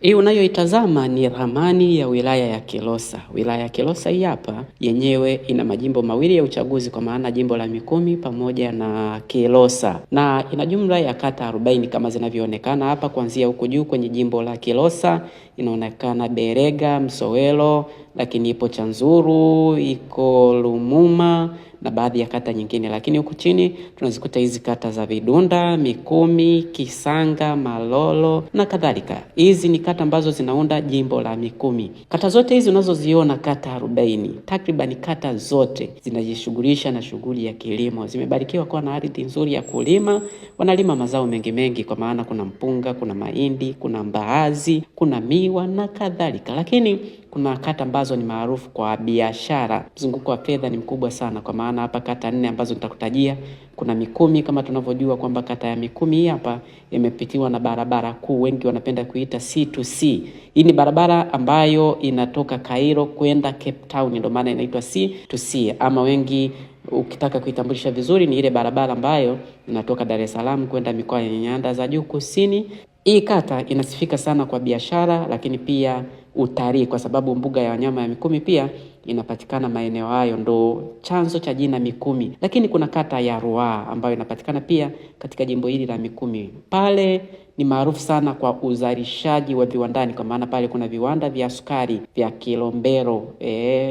Hii unayoitazama ni ramani ya wilaya ya Kilosa. Wilaya ya Kilosa hii hapa yenyewe ina majimbo mawili ya uchaguzi, kwa maana jimbo la Mikumi pamoja na Kilosa, na ina jumla ya kata 40 kama zinavyoonekana hapa. Kuanzia huko juu kwenye jimbo la Kilosa inaonekana Berega, Msowelo, lakini ipo Chanzuru, iko Lumuma na baadhi ya kata nyingine, lakini huku chini tunazikuta hizi kata za Vidunda, Mikumi, Kisanga, Malolo na kadhalika. Hizi ni kata ambazo zinaunda jimbo la Mikumi. Kata zote hizi unazoziona kata 40, takriban kata zote zinajishughulisha na shughuli ya kilimo. Zimebarikiwa kuwa na ardhi nzuri ya kulima, wanalima mazao mengi kwa maana kuna mpunga, kuna mahindi, kuna mbaazi, kuna miwa na kadhalika. Lakini kuna kata ambazo ni maarufu kwa biashara. Mzunguko wa fedha ni mkubwa sana, kwa maana hapa kata 4 ambazo nitakutajia. Kuna Mikumi, kama tunavyojua kwamba kata ya Mikumi hii hapa imepitiwa na barabara kuu, wengi wanapenda kuita C2C. Hii ni barabara ambayo inatoka Cairo kwenda Cape Town, ndio maana inaitwa C2C, ama wengi ukitaka kuitambulisha vizuri ni ile barabara ambayo inatoka Dar es Salaam kwenda mikoa ya nyanda za juu kusini. Hii kata inasifika sana kwa biashara, lakini pia utalii, kwa sababu mbuga ya wanyama ya Mikumi pia inapatikana maeneo hayo, ndo chanzo cha jina Mikumi. Lakini kuna kata ya Ruaha ambayo inapatikana pia katika jimbo hili la Mikumi. Pale ni maarufu sana kwa uzalishaji wa viwandani, kwa maana pale kuna viwanda vya sukari vya Kilombero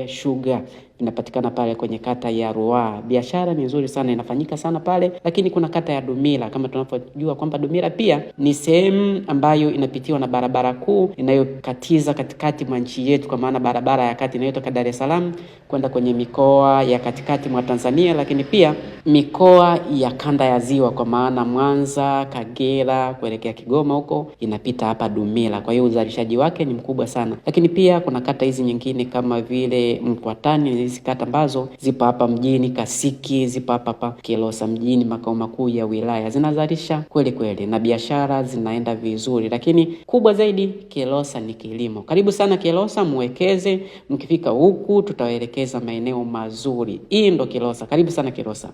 sugar inapatikana pale kwenye kata ya Ruaha. Biashara ni nzuri sana inafanyika sana pale. Lakini kuna kata ya Dumila, kama tunavyojua kwamba Dumila pia ni sehemu ambayo inapitiwa na barabara kuu inayokatiza katikati mwa nchi yetu, kwa maana barabara ya kati inayotoka Dar es Salaam kwenda kwenye mikoa ya katikati mwa Tanzania, lakini pia mikoa ya kanda ya Ziwa, kwa maana Mwanza, Kagera kuelekea Kigoma huko inapita hapa Dumila. Kwa hiyo uzalishaji wake ni mkubwa sana. Lakini pia kuna kata hizi nyingine kama vile Mkwatani, hizi kata ambazo zipo hapa mjini, Kasiki zipo hapa Kilosa mjini, makao makuu ya wilaya, zinazalisha kweli na biashara zinaenda vizuri. Lakini kubwa zaidi Kilosa ni kilimo. Karibu sana Kilosa, muwekeze. Mkifika huku tutawaelekeza maeneo mazuri. Hii ndo Kilosa. Karibu sana Kilosa.